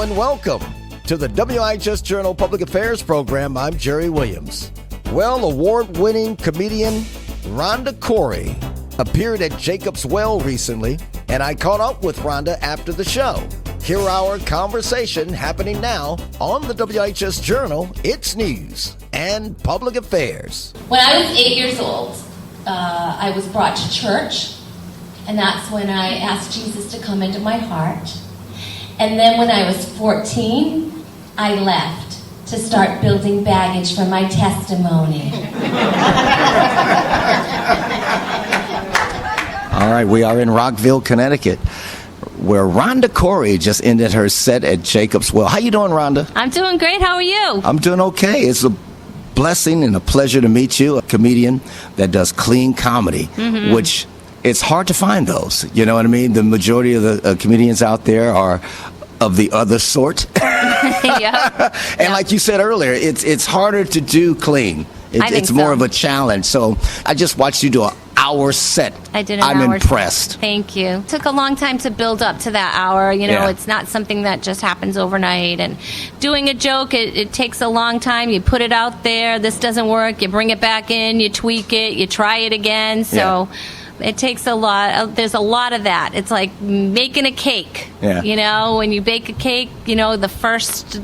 and welcome to the WIHS Journal Public Affairs program. I'm Jerry Williams. Well, award-winning comedian Rhonda Corey appeared at Jacob's Well recently, and I caught up with Rhonda after the show. Hear our conversation happening now on the WIHS Journal, It's News and Public Affairs. When I was 8 years old, I was brought to church, and that's when I asked Jesus to come into my heart. And then when I was 14, I left to start building baggage for my testimony. All right, we are in Rockville, Connecticut, where Rhonda Corey just ended her set at Jacob's Well. How you doing, Rhonda? I'm doing great. How are you? I'm doing okay. It's a blessing and a pleasure to meet you, a comedian that does clean comedy, which it's hard to find those. You know what I mean? The majority of the comedians out there are of the other sort. And like you said earlier, it's harder to do clean. It's more of a challenge. So I just watched you do an hour set. I did I'm impressed. Set. Thank you. It took a long time to build up to that hour. You know, It's not something that just happens overnight. And doing a joke, it takes a long time. You put it out there. This doesn't work. You bring it back in. You tweak it. You try it again. So it takes a lot. There's a lot of that. It's like making a cake. Yeah. You know, when you bake a cake, you know, the first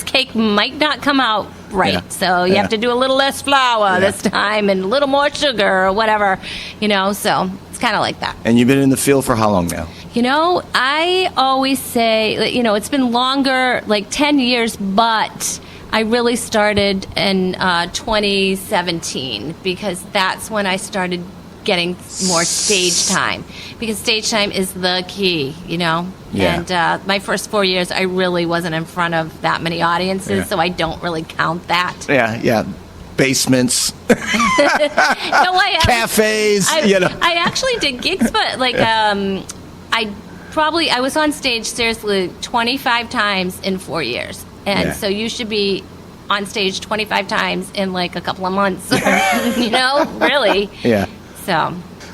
cake might not come out right. Yeah. So you have to do a little less flour this time and a little more sugar or whatever, you know, so it's kind of like that. And you've been in the field for how long now? You know, I always say, you know, it's been longer, like 10 years, but I really started in 2017 because that's when I started getting more stage time, because stage time is the key, you know. And my first 4 years I really wasn't in front of that many audiences, so I don't really count that. Basements, cafes, you know. I actually did gigs, but like I was on stage seriously 25 times in 4 years, and so you should be on stage 25 times in like a couple of months. You know, really.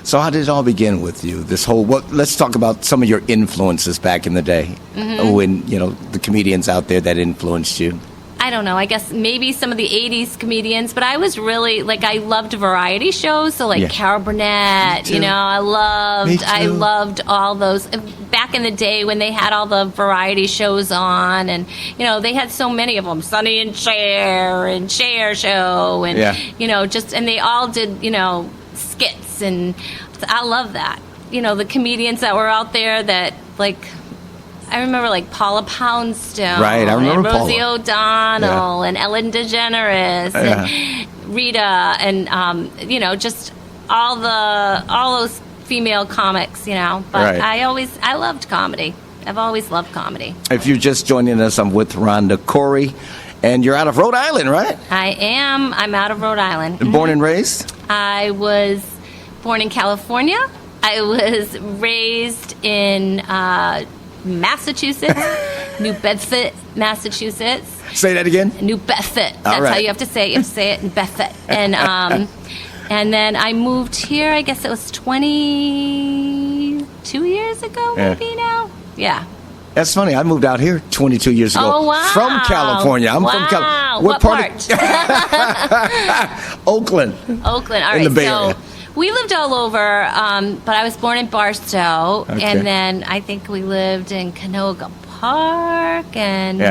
So how did it all begin with you? This whole, let's talk about some of your influences back in the day, when, you know, the comedians out there that influenced you. I don't know, I guess maybe some of the 80s comedians, but I was really, like, I loved variety shows, so like Carol Burnett, you know, I loved all those. Back in the day when they had all the variety shows on, and, you know, they had so many of them, Sonny and Cher Show, and, you know, and they all did, you know, skits, and I love that. You know, the comedians that were out there that, like, I remember, like, Paula Poundstone, right? I remember and Rosie Paula. O'Donnell, and Ellen DeGeneres, and Rita, and you know, just all those female comics, you know. But I loved comedy. I've always loved comedy. If you're just joining us, I'm with Rhonda Corey, and you're out of Rhode Island, right? I am. I'm out of Rhode Island. Born and raised? I was born in California. I was raised in Massachusetts, New Bedford, Massachusetts. Say that again? New Bedford. That's how you have to say it. You have to say it in Bedford. And and then I moved here, I guess it was 22 years ago, maybe now. Yeah. That's funny. I moved out here 22 years ago. Oh, wow. From California. I'm from California. What part? Oakland. Oakland. All right. In the Bay Area. We lived all over, but I was born in Barstow, and then I think we lived in Canoga Park, and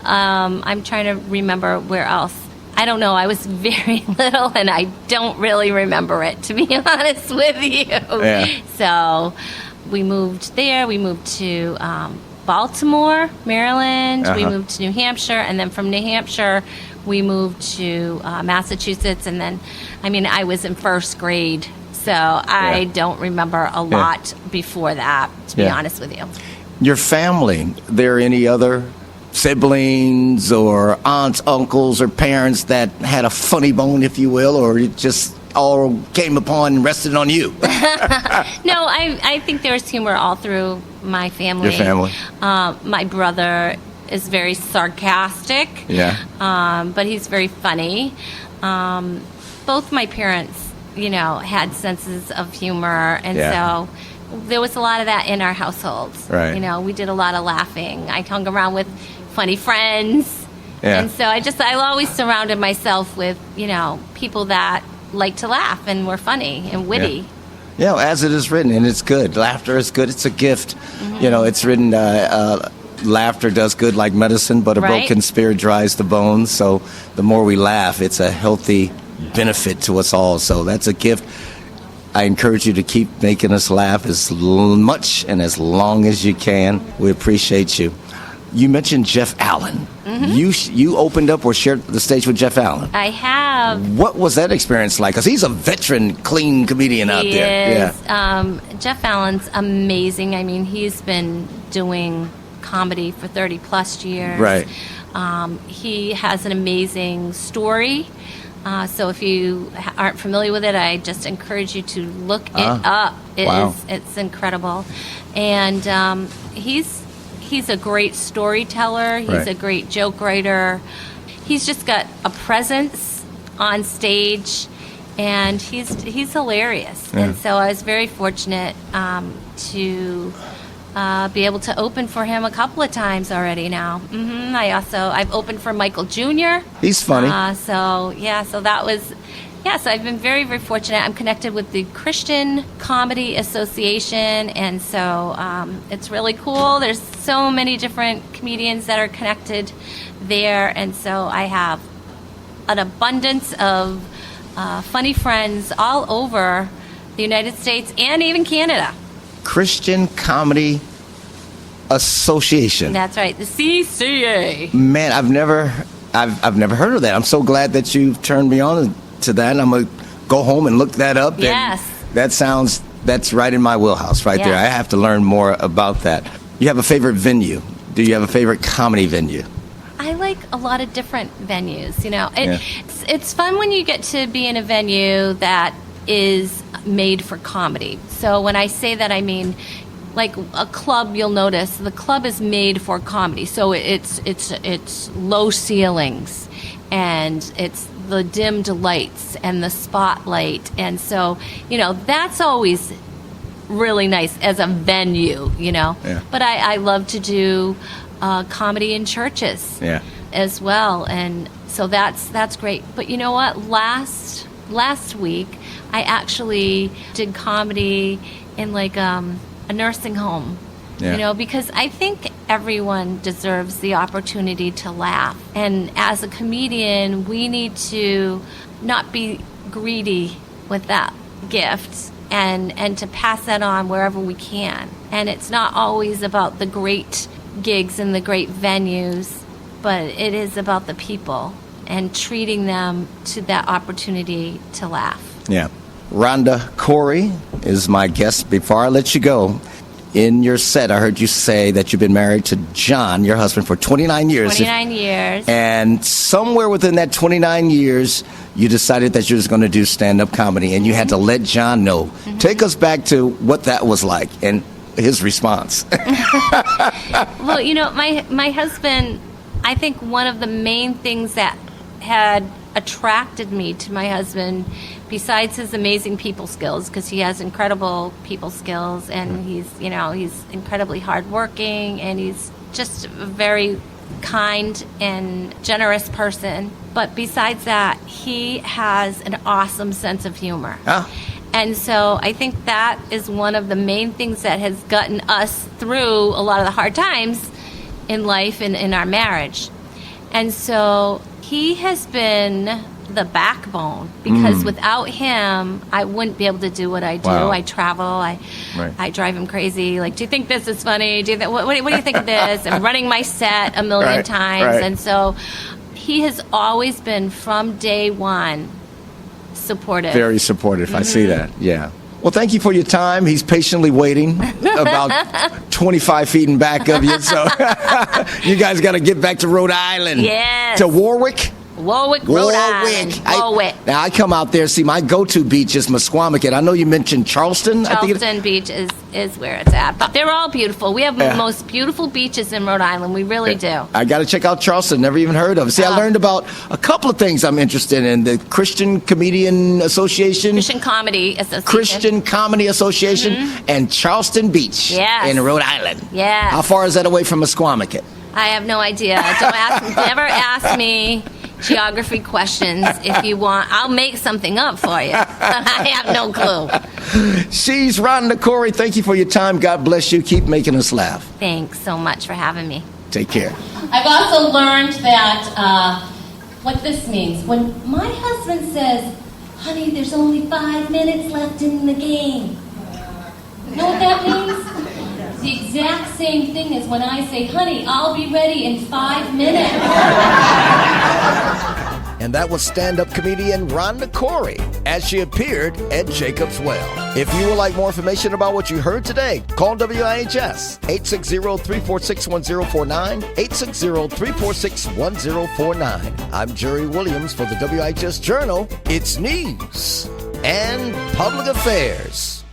I'm trying to remember where else. I don't know. I was very little, and I don't really remember it, to be honest with you. So we moved there. We moved to Baltimore, Maryland. We moved to New Hampshire, and then from New Hampshire, we moved to Massachusetts, and then, I mean, I was in first grade, so I don't remember a lot before that, to be honest with you. Your family, there any other siblings or aunts, uncles, or parents that had a funny bone, if you will, or it just all came upon and rested on you? No, I think there's humor all through my family. Your family? My brother is very sarcastic, but he's very funny. Both my parents, you know, had senses of humor, and so there was a lot of that in our households. Right. You know, we did a lot of laughing. I hung around with funny friends. Yeah. And so I always surrounded myself with, you know, people that like to laugh and were funny and witty. Yeah, as it is written, and it's good. Laughter is good. It's a gift. You know, it's written, laughter does good like medicine, but a broken spirit dries the bones. So the more we laugh, it's a healthy benefit to us all. So that's a gift. I encourage you to keep making us laugh as much and as long as you can. We appreciate you. You mentioned Jeff Allen. You opened up or shared the stage with Jeff Allen. I have. What was that experience like? Because he's a veteran, clean comedian out there. Yeah. Jeff Allen's amazing. I mean, he's been doing comedy for 30 plus years. Right. He has an amazing story. So if you aren't familiar with it, I just encourage you to look it up. It's incredible. And he's a great storyteller. He's a great joke writer. He's just got a presence on stage, and he's hilarious. Yeah. And so I was very fortunate to be able to open for him a couple of times already now. I've opened for Michael Jr. He's funny. So that was. So I've been very, very fortunate. I'm connected with the Christian Comedy Association, and so it's really cool. There's so many different comedians that are connected there, and so I have an abundance of funny friends all over the United States and even Canada. Christian Comedy Association. That's right, the CCA. Man, I've never heard of that. I'm so glad that you've turned me on to that, and I'm going to go home and look that up. Yes. That's right in my wheelhouse there. I have to learn more about that. You have a favorite venue? Do you have a favorite comedy venue? I like a lot of different venues, you know. It's fun when you get to be in a venue that is made for comedy. So when I say that, I mean, like a club, you'll notice the club is made for comedy. So it's low ceilings, and it's the dimmed lights and the spotlight, and so, you know, that's always really nice as a venue, you know. But I love to do comedy in churches as well, and so that's great. But you know what, last week I actually did comedy in like a nursing home. You know, because I think everyone deserves the opportunity to laugh. And as a comedian, we need to not be greedy with that gift and to pass that on wherever we can. And it's not always about the great gigs and the great venues, but it is about the people and treating them to that opportunity to laugh. Yeah. Rhonda Corey is my guest. Before I let you go, in your set, I heard you say that you've been married to John, your husband, for 29 years. 29 years. And somewhere within that 29 years, you decided that you was going to do stand-up comedy, and you had to let John know. Take us back to what that was like and his response. Well, you know, my husband, I think one of the main things that had attracted me to my husband, besides his amazing people skills, because he has incredible people skills, and he's incredibly hardworking, and he's just a very kind and generous person. But besides that, he has an awesome sense of humor. And so I think that is one of the main things that has gotten us through a lot of the hard times in life and in our marriage. And so he has been the backbone, because without him, I wouldn't be able to do what I do. I travel. I drive him crazy. Like, do you think this is funny? What do you think of this? And running my set a million times. And so he has always been, from day one, supportive. Very supportive. I see that. Yeah. Well, thank you for your time. He's patiently waiting about 25 feet in back of you. So you guys got to get back to Rhode Island. Yes. To Warwick. Warwick, Rhode Island. Warwick. Now, I come out there, see, my go-to beach is Musquamacut. I know you mentioned Charleston. Charleston Beach is where it's at. But they're all beautiful. We have the most beautiful beaches in Rhode Island. We really do. I got to check out Charleston. Never even heard of it. See, I learned about a couple of things I'm interested in. The Christian Comedian Association. Christian Comedy Association. Christian Comedy Association and Charleston Beach in Rhode Island. Yeah. How far is that away from Musquamacut? I have no idea. Never ask me geography questions. If you want, I'll make something up for you. I have no clue. She's Rhonda Corey. Thank you for your time. God bless you. Keep making us laugh. Thanks so much for having me. Take care. I've also learned that what this means. When my husband says, honey, there's only 5 minutes left in the game. You know what that means? The exact same thing as when I say, honey, I'll be ready in 5 minutes. And that was stand-up comedian Rhonda Corey as she appeared at Jacob's Well. If you would like more information about what you heard today, call WIHS 860-346-1049, 860-346-1049. I'm Jerry Williams for the WIHS Journal. It's news and public affairs.